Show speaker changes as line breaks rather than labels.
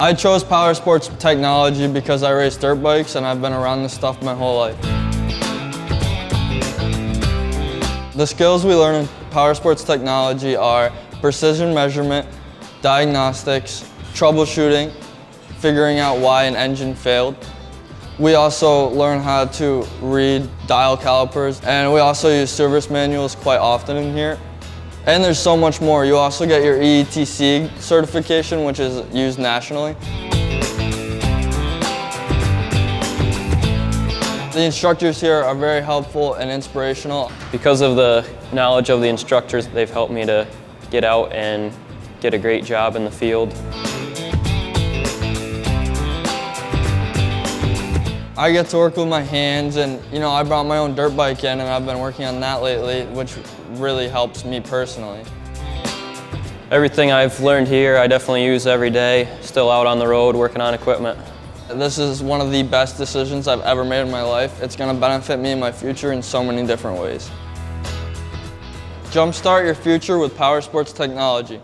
I chose power sports technology because I race dirt bikes and I've been around this stuff my whole life. The skills we learn in power sports technology are precision measurement, diagnostics, troubleshooting, figuring out why an engine failed. We also learn how to read dial calipers, and we also use service manuals quite often in here. And there's so much more. You also get your EETC certification, which is used nationally. The instructors here are very helpful and inspirational.
Because of the knowledge of the instructors, they've helped me to get out and get a great job in the field.
I get to work with my hands, and I brought my own dirt bike in and I've been working on that lately, which really helps me personally.
Everything I've learned here I definitely use every day, still out on the road working on equipment.
This is one of the best decisions I've ever made in my life. It's going to benefit me in my future in so many different ways. Jumpstart your future with power sports technology.